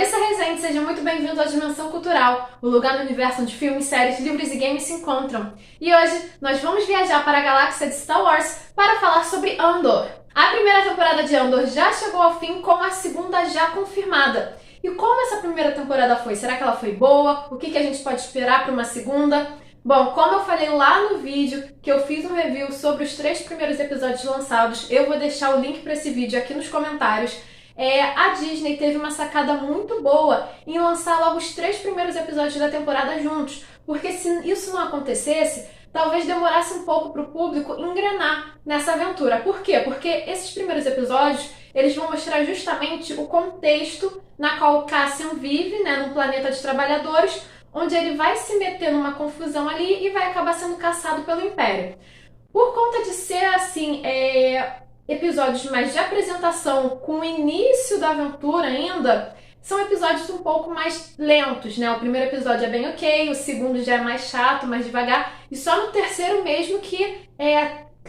Larissa Rezende, seja muito bem-vindo à Dimensão Cultural, o lugar no universo onde filmes, séries, livros e games se encontram. E hoje nós vamos viajar para a galáxia de Star Wars para falar sobre Andor. A primeira temporada de Andor já chegou ao fim, com a segunda já confirmada. E como essa primeira temporada foi? Será que ela foi boa? O que a gente pode esperar para uma segunda? Bom, como eu falei lá no vídeo que eu fiz um review sobre os 3 primeiros episódios lançados, eu vou deixar o link para esse vídeo aqui nos comentários. A Disney teve uma sacada muito boa em lançar logo os 3 primeiros episódios da temporada juntos, porque se isso não acontecesse, talvez demorasse um pouco para o público engrenar nessa aventura. Por quê? Porque esses primeiros episódios, eles vão mostrar justamente o contexto na qual o Cassian vive, num planeta de trabalhadores, onde ele vai se meter numa confusão ali e vai acabar sendo caçado pelo Império. Por conta de ser assim, episódios mais de apresentação com o início da aventura ainda, são episódios um pouco mais lentos, né? O primeiro episódio é bem ok, o segundo já é mais chato, mais devagar, e só no terceiro mesmo que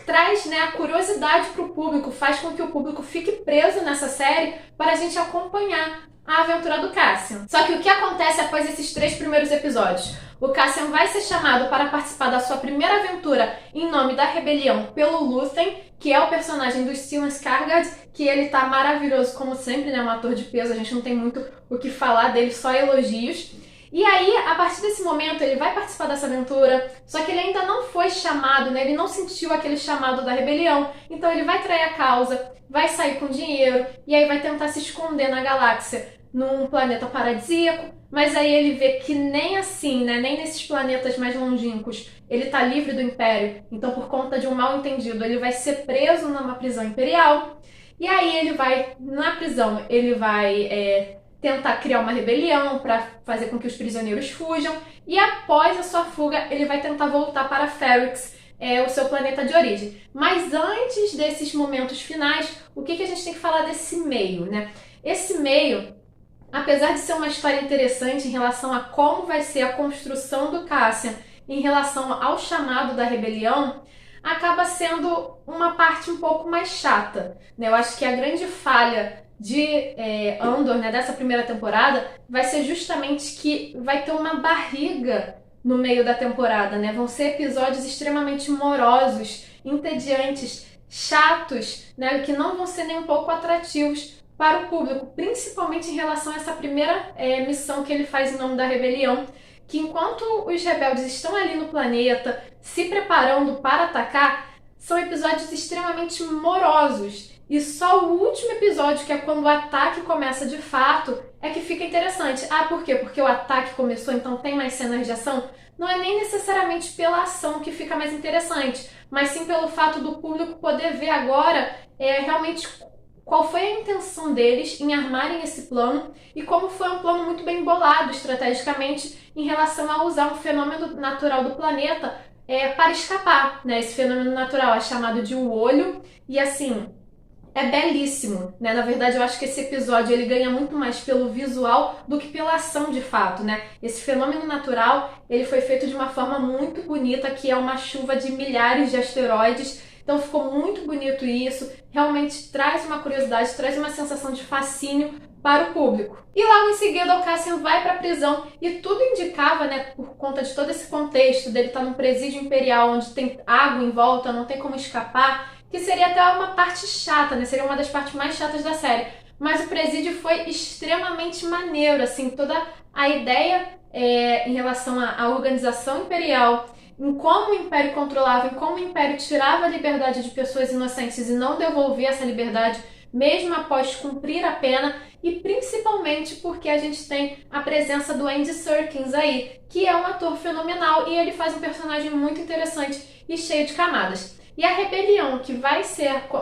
traz, a curiosidade para o público, faz com que o público fique preso nessa série para a gente acompanhar a aventura do Cassian. Só que o que acontece após esses 3 primeiros episódios? O Cassian vai ser chamado para participar da sua primeira aventura em nome da rebelião pelo Luthen, que é o personagem do Stellan Skarsgård, que ele tá maravilhoso como sempre, um ator de peso, a gente não tem muito o que falar dele, só elogios. E aí, a partir desse momento, ele vai participar dessa aventura, só que ele ainda não foi chamado, ele não sentiu aquele chamado da rebelião, então ele vai trair a causa, vai sair com dinheiro, e aí vai tentar se esconder na galáxia, num planeta paradisíaco, mas aí ele vê que nem assim, nem nesses planetas mais longínquos, ele tá livre do Império, então por conta de um mal-entendido, ele vai ser preso numa prisão imperial, e aí ele vai, na prisão, ele vai tentar criar uma rebelião para fazer com que os prisioneiros fujam, e após a sua fuga, ele vai tentar voltar para Ferrix, o seu planeta de origem. Mas antes desses momentos finais, o que a gente tem que falar desse meio, Esse meio, apesar de ser uma história interessante em relação a como vai ser a construção do Cassian em relação ao chamado da rebelião, acaba sendo uma parte um pouco mais chata, Eu acho que a grande falha de Andor, dessa primeira temporada, vai ser justamente que vai ter uma barriga no meio da temporada, Vão ser episódios extremamente morosos, entediantes, chatos, que não vão ser nem um pouco atrativos para o público, principalmente em relação a essa primeira missão que ele faz em nome da rebelião, que enquanto os rebeldes estão ali no planeta, se preparando para atacar, são episódios extremamente morosos. E só o último episódio, que é quando o ataque começa de fato, é que fica interessante. Ah, por quê? Porque o ataque começou, então tem mais cenas de ação? Não é nem necessariamente pela ação que fica mais interessante, mas sim pelo fato do público poder ver agora realmente qual foi a intenção deles em armarem esse plano e como foi um plano muito bem bolado estrategicamente em relação a usar um fenômeno natural do planeta para escapar. Esse fenômeno natural é chamado de o olho e assim... é belíssimo, Na verdade, eu acho que esse episódio ele ganha muito mais pelo visual do que pela ação de fato, Esse fenômeno natural, ele foi feito de uma forma muito bonita, que é uma chuva de milhares de asteroides. Então ficou muito bonito isso, realmente traz uma curiosidade, traz uma sensação de fascínio para o público. E logo em seguida o Cassian vai para a prisão e tudo indicava, por conta de todo esse contexto dele estar num presídio imperial onde tem água em volta, não tem como escapar, que seria até uma parte chata, Seria uma das partes mais chatas da série. Mas o presídio foi extremamente maneiro, assim, toda a ideia em relação à organização imperial, em como o Império controlava, em como o Império tirava a liberdade de pessoas inocentes e não devolvia essa liberdade, mesmo após cumprir a pena, e principalmente porque a gente tem a presença do Andy Serkis aí, que é um ator fenomenal e ele faz um personagem muito interessante e cheio de camadas. E a rebelião que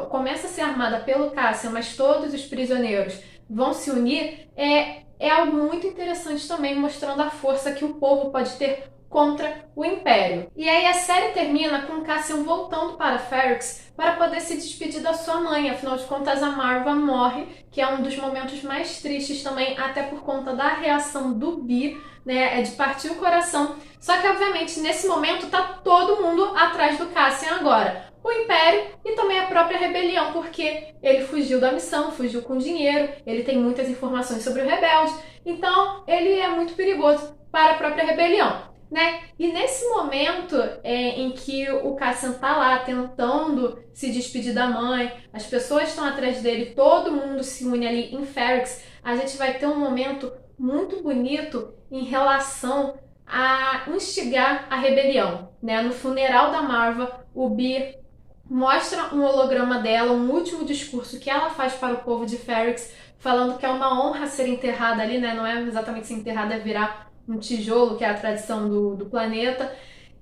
começa a ser armada pelo Cassian, mas todos os prisioneiros vão se unir, é algo muito interessante também, mostrando a força que o povo pode ter contra o Império. E aí a série termina com Cassian voltando para Ferrix para poder se despedir da sua mãe. Afinal de contas, a Marva morre, que é um dos momentos mais tristes também, até por conta da reação do Bee, né? É de partir o coração. Só que, obviamente, nesse momento tá todo mundo atrás do Cassian agora. O Império e também a própria rebelião, porque ele fugiu da missão, fugiu com dinheiro, ele tem muitas informações sobre o rebelde, então ele é muito perigoso para a própria rebelião, né? E nesse momento em que o Cassian tá lá tentando se despedir da mãe, as pessoas estão atrás dele, todo mundo se une ali em Ferrix, a gente vai ter um momento muito bonito em relação a instigar a rebelião, né? No funeral da Marva, o Bee mostra um holograma dela, um último discurso que ela faz para o povo de Ferrix, falando que é uma honra ser enterrada ali, né? Não é exatamente ser enterrada, é virar um tijolo, que é a tradição do planeta.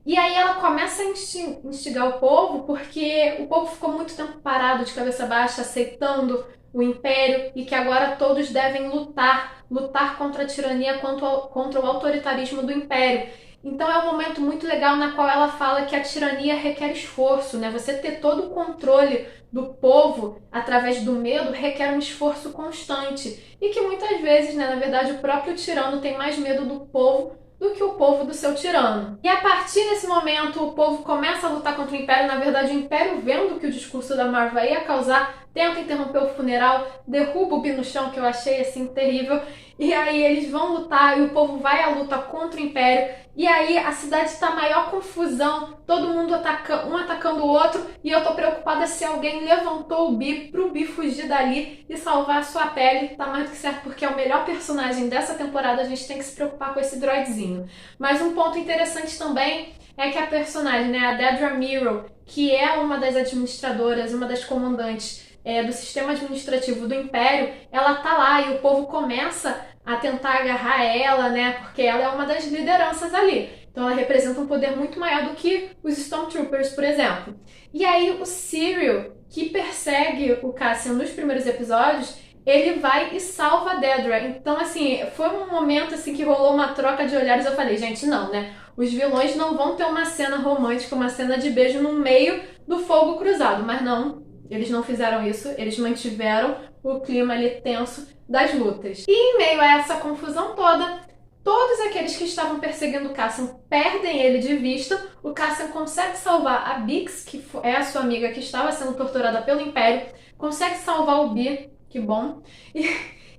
E aí ela começa a instigar o povo, porque o povo ficou muito tempo parado, de cabeça baixa, aceitando o Império, e que agora todos devem lutar contra a tirania, contra o autoritarismo do Império. Então é um momento muito legal na qual ela fala que a tirania requer esforço, né? Você ter todo o controle do povo através do medo requer um esforço constante. E que muitas vezes, né, na verdade, o próprio tirano tem mais medo do povo do que o povo do seu tirano. E a partir desse momento, o povo começa a lutar contra o Império. Na verdade, o Império, vendo que o discurso da Marva ia causar, tenta interromper o funeral, derruba o Bee no chão, que eu achei assim terrível. E aí eles vão lutar e o povo vai à luta contra o Império. E aí a cidade tá maior confusão, todo mundo um atacando o outro. E eu tô preocupada se alguém levantou o Bee pro Bee fugir dali e salvar a sua pele. Tá mais do que certo, porque é o melhor personagem dessa temporada, a gente tem que se preocupar com esse droidzinho. Mas um ponto interessante também é que a personagem, né, a Dedra Meero, que é uma das administradoras, uma das comandantes do sistema administrativo do Império, ela tá lá e o povo começa a tentar agarrar ela, né, porque ela é uma das lideranças ali. Então ela representa um poder muito maior do que os Stormtroopers, por exemplo. E aí o Cyril, que persegue o Cassian nos primeiros episódios, ele vai e salva a Dedra. Então, assim, foi um momento assim que rolou uma troca de olhares. Eu falei, gente, não, né? Os vilões não vão ter uma cena romântica, uma cena de beijo no meio do fogo cruzado. Mas não, eles não fizeram isso. Eles mantiveram o clima ali tenso das lutas. E em meio a essa confusão toda, todos aqueles que estavam perseguindo o Cassian perdem ele de vista. O Cassian consegue salvar a Bix, que é a sua amiga que estava sendo torturada pelo Império. Consegue salvar o Bee, que bom.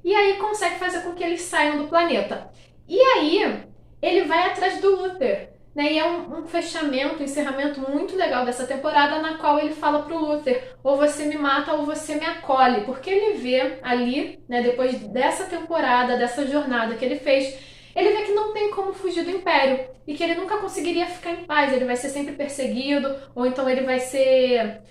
E aí consegue fazer com que eles saiam do planeta. E aí ele vai atrás do Luther, né? E é um fechamento, um encerramento muito legal dessa temporada, na qual ele fala pro Luther, ou você me mata ou você me acolhe. Porque ele vê ali, né, depois dessa temporada, dessa jornada que ele fez, ele vê que não tem como fugir do Império e que ele nunca conseguiria ficar em paz. Ele vai ser sempre perseguido, ou então ele vai ser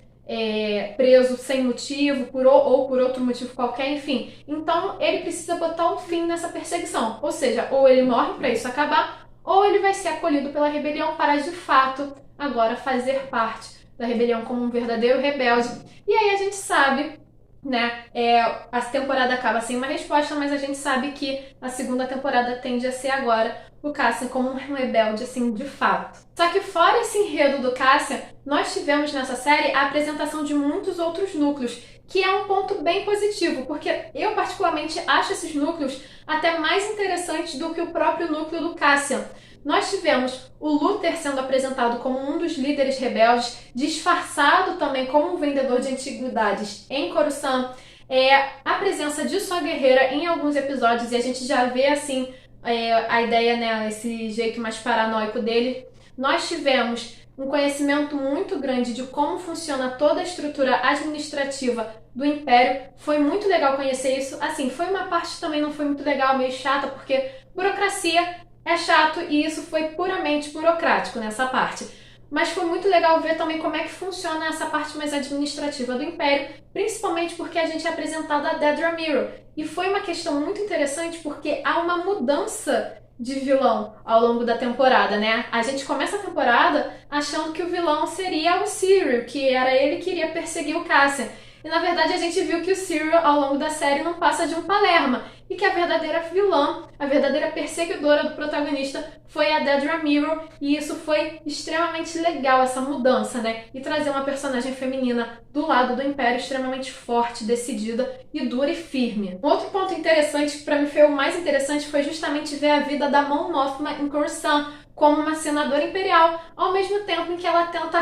preso sem motivo, ou por outro motivo qualquer, enfim. Então ele precisa botar um fim nessa perseguição. Ou seja, ou ele morre para isso acabar, ou ele vai ser acolhido pela rebelião para de fato agora fazer parte da rebelião como um verdadeiro rebelde. E aí a gente sabe, né, a temporada acaba sem uma resposta, mas a gente sabe que a segunda temporada tende a ser agora o Cassian como um rebelde, assim, de fato. Só que fora esse enredo do Cassian, nós tivemos nessa série a apresentação de muitos outros núcleos, que é um ponto bem positivo, porque eu particularmente acho esses núcleos até mais interessantes do que o próprio núcleo do Cassian. Nós tivemos o Luther sendo apresentado como um dos líderes rebeldes, disfarçado também como um vendedor de antiguidades em Coruscant, a presença de sua guerreira em alguns episódios, e a gente já vê assim a ideia, né, esse jeito mais paranoico dele. Nós tivemos um conhecimento muito grande de como funciona toda a estrutura administrativa do Império. Foi muito legal conhecer isso. Assim, foi uma parte também não foi muito legal, meio chata, porque burocracia é chato e isso foi puramente burocrático nessa parte. Mas foi muito legal ver também como é que funciona essa parte mais administrativa do Império, principalmente porque a gente é apresentado a Dedra Meero. E foi uma questão muito interessante porque há uma mudança de vilão ao longo da temporada, né? A gente começa a temporada achando que o vilão seria o Cyril, que era ele que iria perseguir o Cassian. E na verdade a gente viu que o Cyril ao longo da série não passa de um palerma e que a verdadeira vilã, a verdadeira perseguidora do protagonista foi a Dedra Meero, e isso foi extremamente legal, essa mudança, né? E trazer uma personagem feminina do lado do Império extremamente forte, decidida e dura e firme. Um outro ponto interessante, que pra mim foi o mais interessante, foi justamente ver a vida da Mon Mothma em Coruscant como uma senadora imperial, ao mesmo tempo em que ela tenta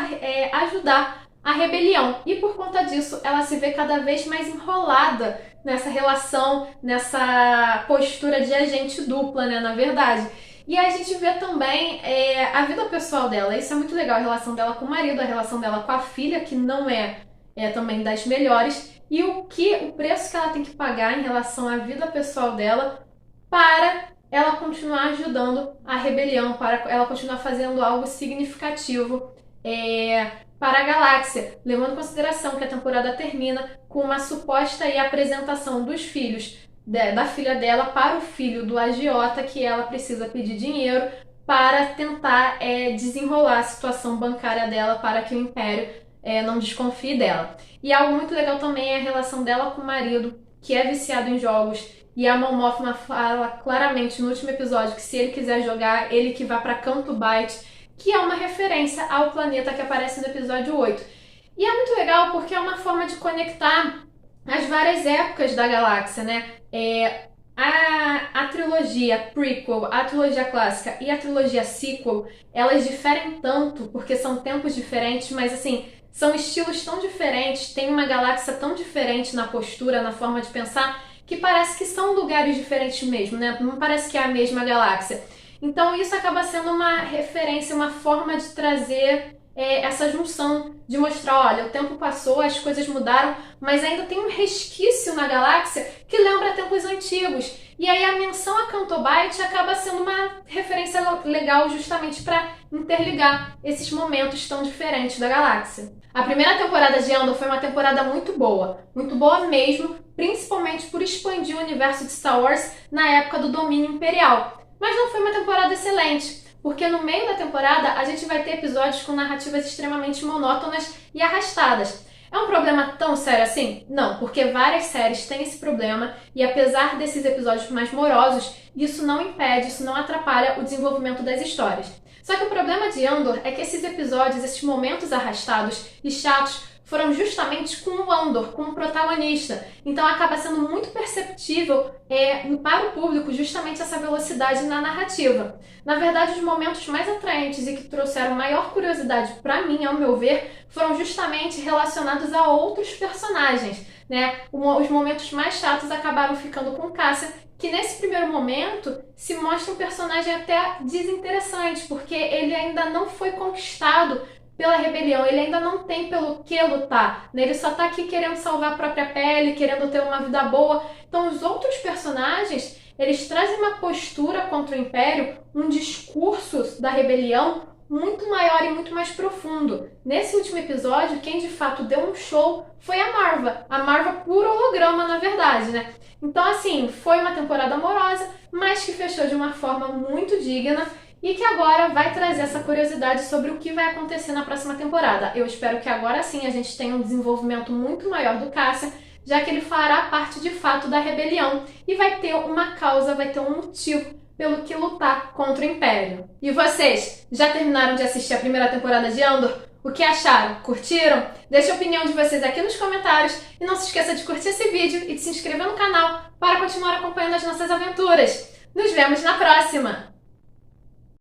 ajudar a rebelião. E por conta disso, ela se vê cada vez mais enrolada nessa relação, nessa postura de agente dupla, né, na verdade. E a gente vê também a vida pessoal dela. Isso é muito legal, a relação dela com o marido, a relação dela com a filha, que não é também das melhores, e o preço que ela tem que pagar em relação à vida pessoal dela para ela continuar ajudando a rebelião, para ela continuar fazendo algo significativo para a galáxia, levando em consideração que a temporada termina com uma suposta apresentação dos filhos da filha dela para o filho do agiota, que ela precisa pedir dinheiro para tentar desenrolar a situação bancária dela para que o Império não desconfie dela. E algo muito legal também é a relação dela com o marido, que é viciado em jogos, e a Mon Mothma fala claramente no último episódio que se ele quiser jogar, ele que vá para Canto Bight, que é uma referência ao planeta que aparece no episódio 8. E é muito legal porque é uma forma de conectar as várias épocas da galáxia, né? A trilogia prequel, a trilogia clássica e a trilogia sequel, elas diferem tanto porque são tempos diferentes, mas assim, são estilos tão diferentes, tem uma galáxia tão diferente na postura, na forma de pensar, que parece que são lugares diferentes mesmo, né? Não parece que é a mesma galáxia. Então isso acaba sendo uma referência, uma forma de trazer essa junção, de mostrar, olha, o tempo passou, as coisas mudaram, mas ainda tem um resquício na galáxia que lembra tempos antigos. E aí a menção a Canto Bight acaba sendo uma referência legal justamente para interligar esses momentos tão diferentes da galáxia. A primeira temporada de Andor foi uma temporada muito boa mesmo, principalmente por expandir o universo de Star Wars na época do domínio imperial. Mas não foi uma temporada excelente, porque no meio da temporada a gente vai ter episódios com narrativas extremamente monótonas e arrastadas. É um problema tão sério assim? Não, porque várias séries têm esse problema e apesar desses episódios mais morosos, isso não impede, isso não atrapalha o desenvolvimento das histórias. Só que o problema de Andor é que esses episódios, esses momentos arrastados e chatos, foram justamente com o Andor, com o protagonista. Então acaba sendo muito perceptível para o público justamente essa velocidade na narrativa. Na verdade, os momentos mais atraentes e que trouxeram maior curiosidade para mim, ao meu ver, foram justamente relacionados a outros personagens, né? Os momentos mais chatos acabaram ficando com Cassian, que nesse primeiro momento se mostra um personagem até desinteressante, porque ele ainda não foi conquistado pela rebelião, ele ainda não tem pelo que lutar, né? Ele só tá aqui querendo salvar a própria pele, querendo ter uma vida boa. Então os outros personagens, eles trazem uma postura contra o Império, um discurso da rebelião muito maior e muito mais profundo. Nesse último episódio, quem de fato deu um show foi a Marva por holograma, na verdade, né? Então assim, foi uma temporada amorosa, mas que fechou de uma forma muito digna, e que agora vai trazer essa curiosidade sobre o que vai acontecer na próxima temporada. Eu espero que agora sim a gente tenha um desenvolvimento muito maior do Cassian, já que ele fará parte de fato da rebelião e vai ter uma causa, vai ter um motivo pelo que lutar contra o Império. E vocês, já terminaram de assistir a primeira temporada de Andor? O que acharam? Curtiram? Deixe a opinião de vocês aqui nos comentários e não se esqueça de curtir esse vídeo e de se inscrever no canal para continuar acompanhando as nossas aventuras. Nos vemos na próxima!